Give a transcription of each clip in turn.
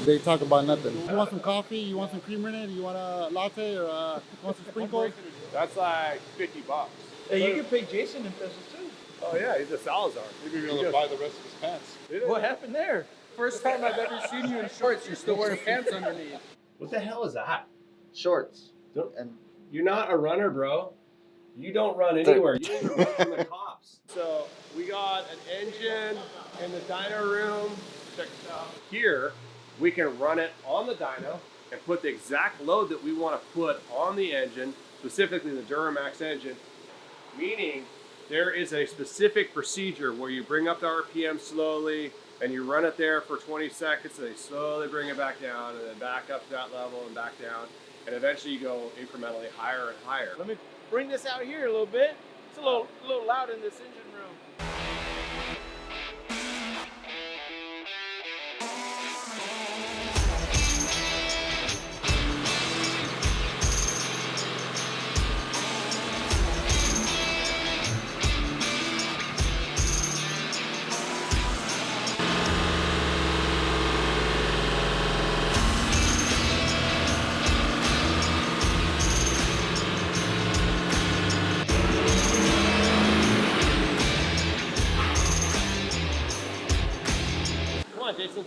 They talk about nothing. You want some coffee? You want some creamer in it? You want a latte or you want some sprinkles? That's like $50. Hey, you can pay Jason in pesos too. Oh yeah, he's a Salazar. Maybe you're gonna buy the rest of his pants. What happened there? First time I've ever seen you in shorts. You're still wearing pants underneath. What the hell is that? Shorts. And You're not a runner, bro. You don't run anywhere. You don't run from the cops. So we got an engine in the dyno room. Check this out. Here, we can run it on the dyno and put the exact load that we want to put on the engine, specifically the Duramax engine, meaning there is a specific procedure where you bring up the RPM slowly and you run it there for 20 seconds and then you slowly bring it back down and then back up to that level and back down. And eventually you go incrementally higher and higher. Let me bring this out here a little bit. It's a little loud in this engine room. Jason.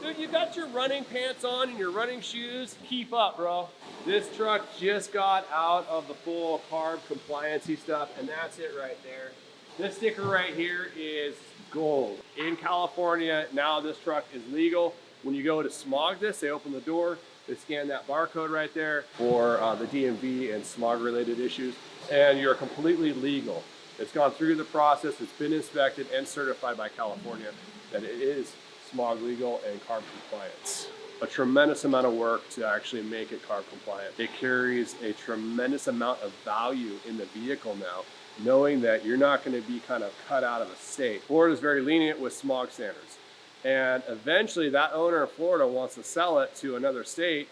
Dude, you got your running pants on and your running shoes. Keep up, bro. This truck just got out of the full CARB compliancy stuff, and that's it right there. This sticker right here is gold. In California, now this truck is legal. When you go to smog this, they open the door, they scan that barcode right there for the DMV and smog related issues, and you're completely legal. It's gone through the process, it's been inspected and certified by California that it is smog legal and CARB compliance. A tremendous amount of work to actually make it CARB compliant. It carries a tremendous amount of value in the vehicle now, knowing that you're not going to be kind of cut out of a state. Florida is very lenient with smog standards. And eventually that owner in Florida wants to sell it to another state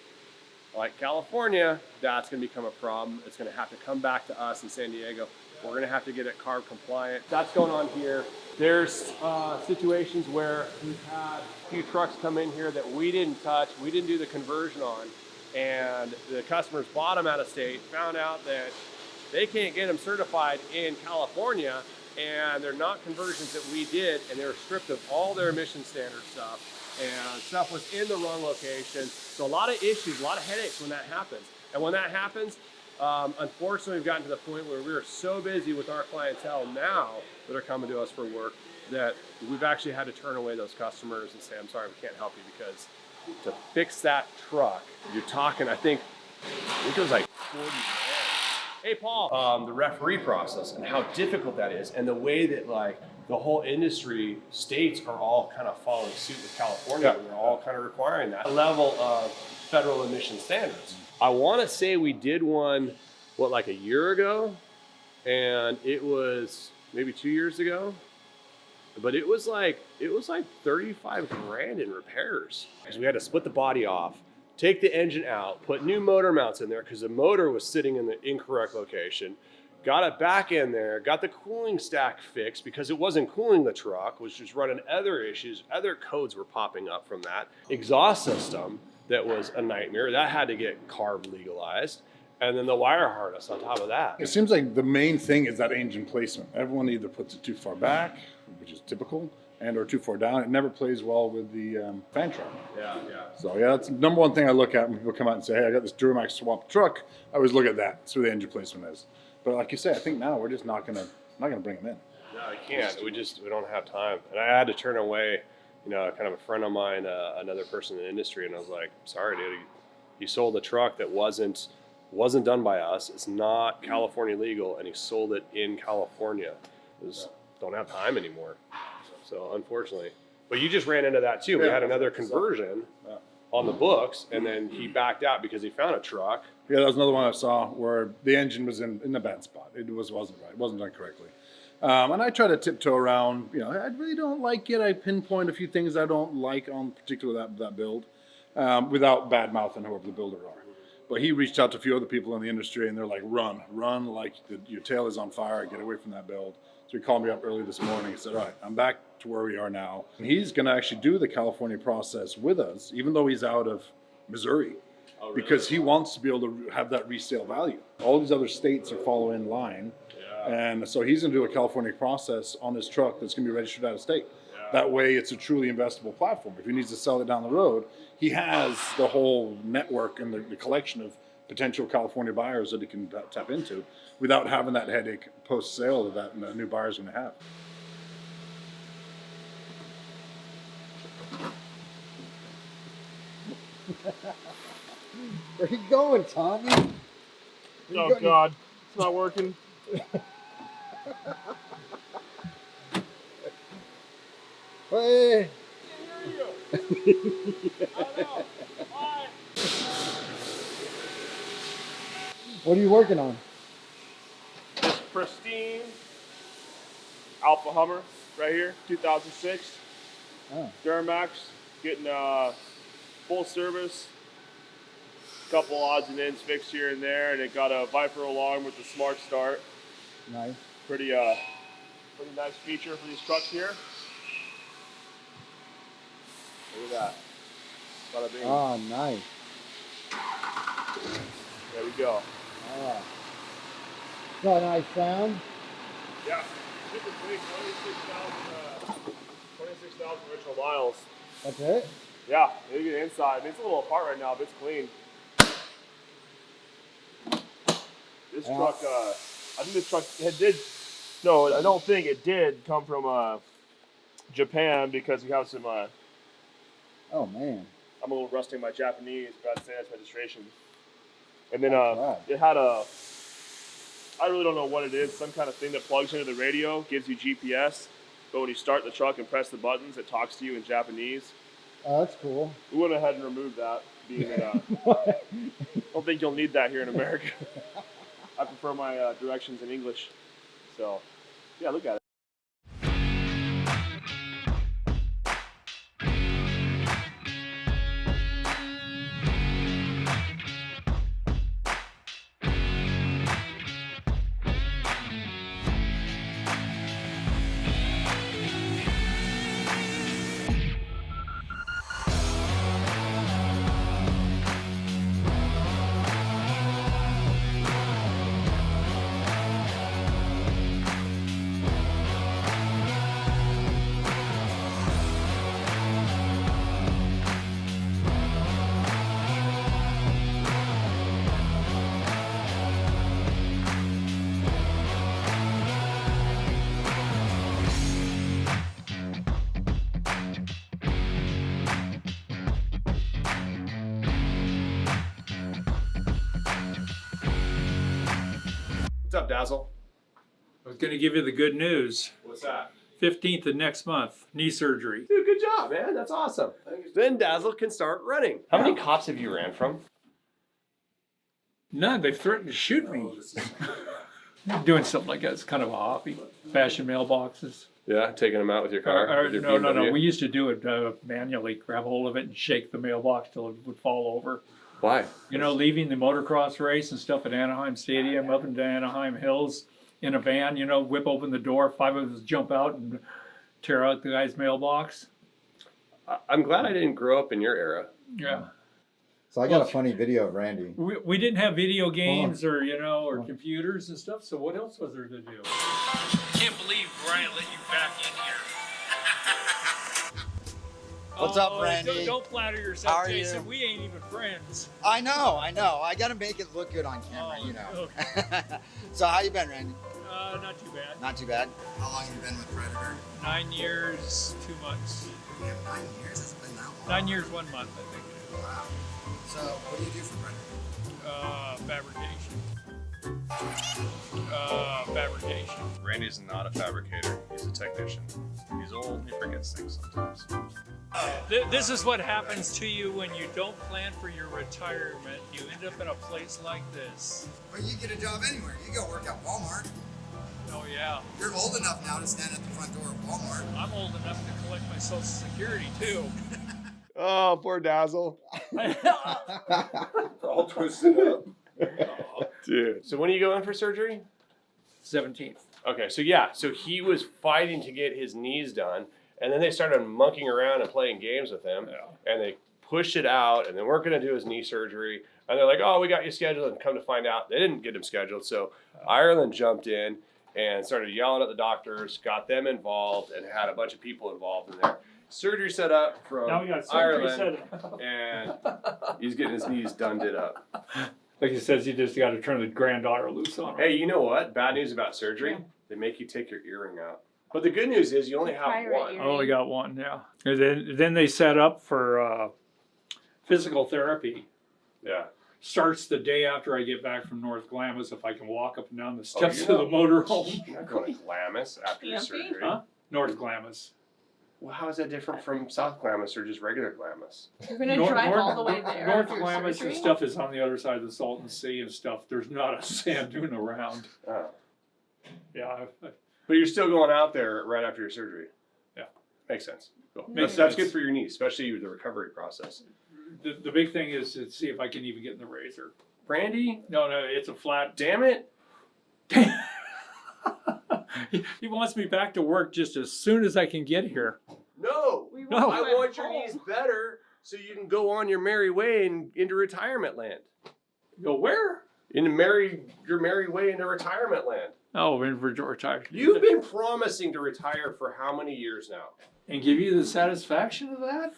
like California. That's going to become a problem. It's going to have to come back to us in San Diego. We're going to have to get it CARB compliant. That's going on here. There's situations where we've had a few trucks come in here that we didn't touch, we didn't do the conversion on, and the customers bought them out of state, found out that they can't get them certified in California, and they're not conversions that we did, and they were stripped of all their emission standard stuff, and stuff was in the wrong location. So a lot of issues, a lot of headaches when that happens. And when that happens, unfortunately, we've gotten to the point where we're so busy with our clientele now that are coming to us for work that we've actually had to turn away those customers and say, I'm sorry, we can't help you, because to fix that truck, you're talking, I think it was like 40 grand. Hey, Paul, the referee process and how difficult that is, and the way that like the whole industry, states are all kind of following suit with California. They're all kind of requiring that level of federal emission standards. I want to say we did one, what, like a year ago? And it was maybe 2 years ago. But it was like 35 grand in repairs. Because we had to split the body off, take the engine out, put new motor mounts in there because the motor was sitting in the incorrect location. Got it back in there, got the cooling stack fixed because it wasn't cooling the truck, was just running other issues. Other codes were popping up from that. Exhaust system that was a nightmare. That had to get CARB legalized. And then the wire harness on top of that. It seems like the main thing is that engine placement. Everyone either puts it too far back, which is typical, and or too far down. It never plays well with the fan truck. Yeah. So yeah, that's the number one thing I look at when people come out and say, hey, I got this Duramax swap truck. I always look at that. That's where the engine placement is. But like you say, I think now we're just not gonna bring them in. No, we can't. We don't have time. And I had to turn away, kind of a friend of mine, another person in the industry, and I was like, sorry, dude, he sold a truck that wasn't done by us. It's not California legal, and he sold it in California. Don't have time anymore. So unfortunately, but you just ran into that too. We had another conversion on the books, and then he backed out because he found a truck. Yeah, that was another one I saw where the engine was in a bad spot. It wasn't right. It wasn't done correctly. And I try to tiptoe around. I really don't like it. I pinpoint a few things I don't like on particular that build, without bad mouthing whoever the builder are. But he reached out to a few other people in the industry, and they're like, run like your tail is on fire. Get away from that build. So he called me up early this morning. He said, all right, I'm back to where we are now. And he's going to actually do the California process with us, even though he's out of Missouri, because he wants to be able to have that resale value. All these other states are following in line. And so he's going to do a California process on his truck that's going to be registered out of state. That way it's a truly investable platform. If he needs to sell it down the road, he has the whole network and the collection of potential California buyers that he can tap into without having that headache post-sale that new buyer's going to have. Where you going, Tommy? Oh God, it's not working. Hey. What are you working on? This pristine Alpha Hummer right here, 2006. Oh. Duramax, getting full service. Couple odds and ends fixed here and there, and it got a Viper alarm with the smart start. Nice. Pretty nice feature for these trucks here. Look at that. Bada bing. Oh, nice. There we go. Oh. Got a nice sound. Yeah, super clean. 26,000 original miles. That's it? Yeah, maybe the inside. I mean, it's a little apart right now, but it's clean. This truck, I think this truck I don't think it did come from Japan, because we have some, Oh, man. I'm a little rusty in my Japanese, but I'd say that's registration. And then Right. it had I really don't know what it is, some kind of thing that plugs into the radio, gives you GPS, but when you start the truck and press the buttons, it talks to you in Japanese. Oh, that's cool. We went ahead and removed that, being that I don't think you'll need that here in America. I prefer my directions in English. So, yeah, look at it. What's up, Dazzle? I was going to give you the good news. What's that? 15th of next month, knee surgery. Dude, good job, man. That's awesome. Then Dazzle can start running. How many cops have you ran from? None. They've threatened to shoot me. Doing something like that. It's kind of a hobby. Fashion mailboxes. Yeah, taking them out with your car? With your No. BMW? We used to do it manually. Grab a hold of it and shake the mailbox till it would fall over. Why? You know, leaving the motocross race and stuff at Anaheim Stadium, up into Anaheim Hills in a van, you know, whip open the door, 5 of us jump out and tear out the guy's mailbox. I'm glad I didn't grow up in your era. Yeah. So I got a funny video of Randy. We didn't have video games or computers and stuff, so what else was there to do? Can't believe Brian let you back in here. What's up, Randy? Don't flatter yourself, How are Jason. you? We ain't even friends. I know. I gotta make it look good on camera, you know. Okay. So how you been, Randy? Not too bad. Not too bad. How long have you been with Predator? 9 years, 2 months. Yeah, 9 years? It's been that long. 9 years, 1 month, I think it is. Wow. So what do you do for Predator? Fabrication. Fabrication. Randy's not a fabricator, he's a technician. He's old, he forgets things sometimes. This is what happens to you when you don't plan for your retirement. You end up in a place like this. Well, you get a job anywhere. You go work at Walmart. Oh yeah. You're old enough now to stand at the front door of Walmart. I'm old enough to collect my Social Security too. Oh, poor Dazzle. All twisted up. Dude. So when are you going for surgery? 17th. Okay, so he was fighting to get his knees done, And then they started monkeying around and playing games with him. Yeah. And they pushed it out, and they weren't going to do his knee surgery. And they're like, oh, we got you scheduled. And come to find out, they didn't get him scheduled. So Ireland jumped in and started yelling at the doctors, got them involved, and had a bunch of people involved in there. Surgery set up from Now we got surgery Ireland, set up. and he's getting his knees done did up. Like he says, you just got to turn the granddaughter loose on her. Hey, you know what? Bad news about surgery? They make you take your earring out. But the good news is you only have Pirate one. earring. I only got one, yeah. And then they set up for physical therapy. Yeah. Starts the day after I get back from North Glamis if I can walk up and down the steps you of the know. motorhome. You're not going to Glamis after your Camping? surgery. Huh? North Glamis. Well, how is that different from South Glamis or just regular Glamis? You're gonna drive all the way there. North after Glamis surgery? and stuff is on the other side of the Salton Sea and stuff. There's not a sand dune around. Oh. Yeah, But you're still going out there right after your surgery. Yeah. Makes sense. Cool. Makes That's sense. good for your knees, especially the recovery process. the big thing is to see if I can even get in the razor. Brandy? No, it's a flat. Damn it. He wants me back to work just as soon as I can get here. No. We No. I want your knees better so you can go on your merry way and into retirement land. Go where? Your merry way into retirement land. Oh, in retired. You've been promising to retire for how many years now? And give you the satisfaction of that?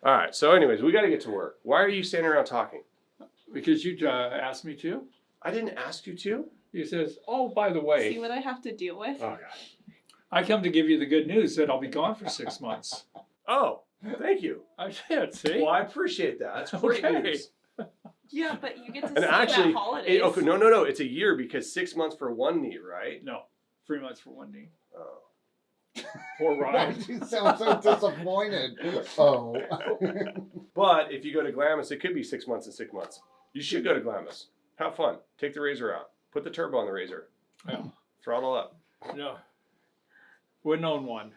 All right. So, anyways, we got to get to work. Why are you standing around talking? Because you asked me to. I didn't ask you to. He says, "Oh, by the See way, what I have to deal with? Oh, God. I come to give you the good news that I'll be gone for 6 months." Oh, thank you. I did. See? Well, I appreciate that. That's great Okay. news. Yeah, but you get to And see actually, that holidays. okay, no. It's a year because 6 months for one knee, right? No, 3 months for one knee. Oh. Poor Ryan. You sound so disappointed. Oh. But if you go to Glamis, it could be 6 months and 6 months. You should go to Glamis. Have fun. Take the razor out. Put the turbo on the razor. Yeah. Throttle up. No. Wouldn't own one.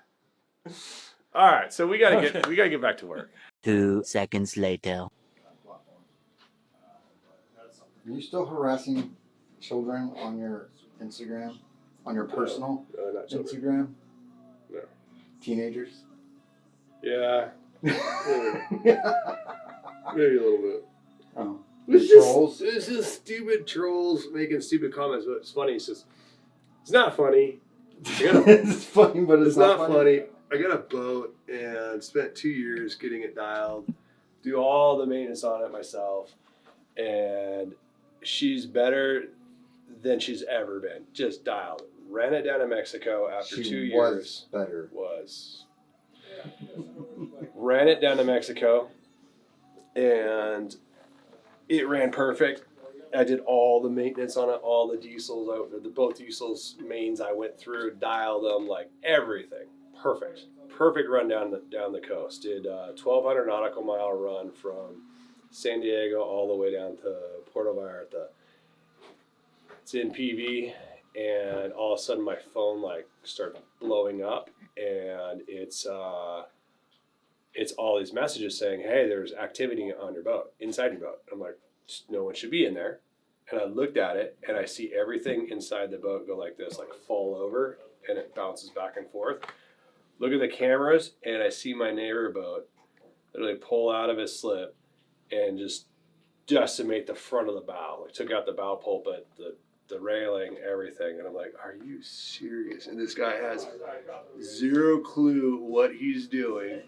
All right, so we gotta get back to work. 2 seconds later. Are you still harassing children on your Instagram? On your personal Not children. Instagram? No. Teenagers? Yeah, maybe a little bit. Oh. It's Trolls? just stupid trolls making stupid comments. But it's funny. It's not funny. It's funny, but it's not funny. I got a boat and spent 2 years getting it dialed. Do all the maintenance on it myself, and she's better than she's ever been. Just dialed. Ran it down to Mexico after 2 years. Was better. Ran it down to Mexico, and it ran perfect. I did all the maintenance on it, all the diesels, both diesels mains I went through, dialed them, like everything. Perfect run down the coast. Did 1,200 nautical mile run from San Diego all the way down to Puerto Vallarta. It's in PV, and all of a sudden my phone like started blowing up, and it's all these messages saying, "Hey, there's activity on your boat, inside your boat." I'm like, no one should be in there. And I looked at it, and I see everything inside the boat go like this, like fall over, and it bounces back and forth. Look at the cameras, and I see my neighbor boat literally pull out of his slip and just decimate the front of the bow. Like took out the bow pulpit, the railing, everything. And I'm like, are you serious? And this guy has zero clue what he's doing.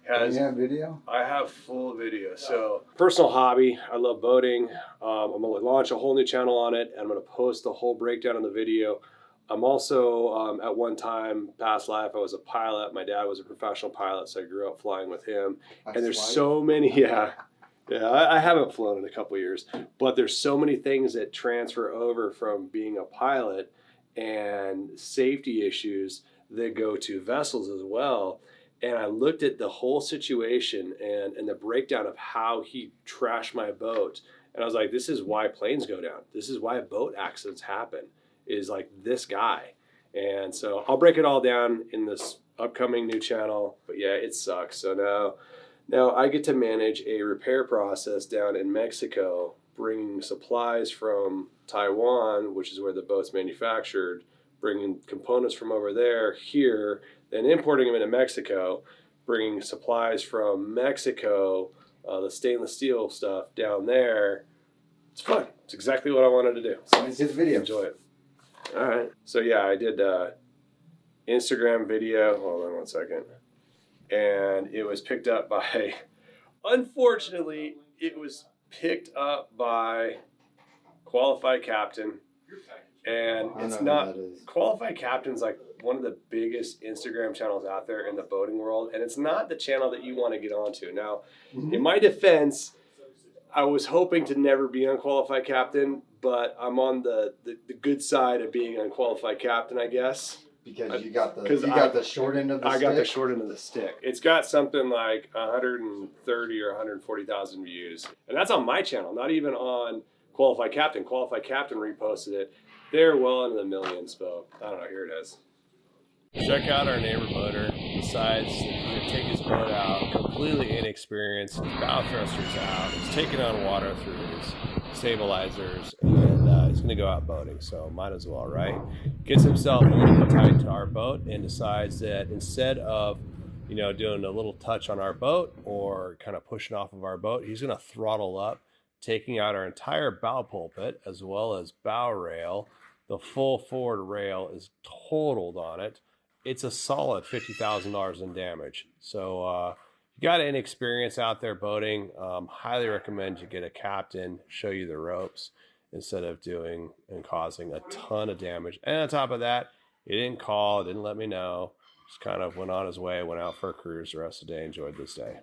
Do you have video? I have full video. So personal hobby. I love boating. I'm going to launch a whole new channel on it. And I'm going to post the whole breakdown of the video. I'm also, at one time, past life, I was a pilot. My dad was a professional pilot, so I grew up flying with him. And there's so many, I haven't flown in a couple years, but there's so many things that transfer over from being a pilot and safety issues that go to vessels as well. And I looked at the whole situation and the breakdown of how he trashed my boat. And I was like, this is why planes go down. This is why boat accidents happen, is like this guy. And so I'll break it all down in this upcoming new channel. But yeah, it sucks. So now I get to manage a repair process down in Mexico, bringing supplies from Taiwan, which is where the boat's manufactured, bringing components from over there here, then importing them into Mexico, bringing supplies from Mexico, the stainless steel stuff down there. It's fun. It's exactly what I wanted to do. So let's see the video. Enjoy it. All right. So yeah, I did Instagram video. Hold on one second. And it was picked up by, unfortunately, it was picked up by Qualified Captain. And it's not, Qualified Captain's like one of the biggest Instagram channels out there in the boating world. And it's not the channel that you want to get onto. Now, in my defense, I was hoping to never be Unqualified Captain, but I'm on the good side of being Unqualified Captain, I guess. Because you got the short end of the stick? I got the short end of the stick. It's got something like 130 or 140,000 views. And that's on my channel, not even on Qualified Captain. Qualified Captain reposted it. They're well into the millions, but I don't know, here it is. Check out our neighbor boater. Decides that he's going to take his boat out, completely inexperienced, his bow thruster's out, he's taking on water through his stabilizers, and he's going to go out boating, so might as well, right? Gets himself a little bit tied to our boat and decides that instead of, you know, doing a little touch on our boat or kind of pushing off of our boat, he's going to throttle up, taking out our entire bow pulpit as well as bow rail. The full forward rail is totaled on it. It's a solid $50,000 in damage. So you got any experience out there boating, highly recommend you get a captain, show you the ropes instead of doing and causing a ton of damage. And on top of that, he didn't call, didn't let me know. Just kind of went on his way, went out for a cruise the rest of the day, enjoyed this day.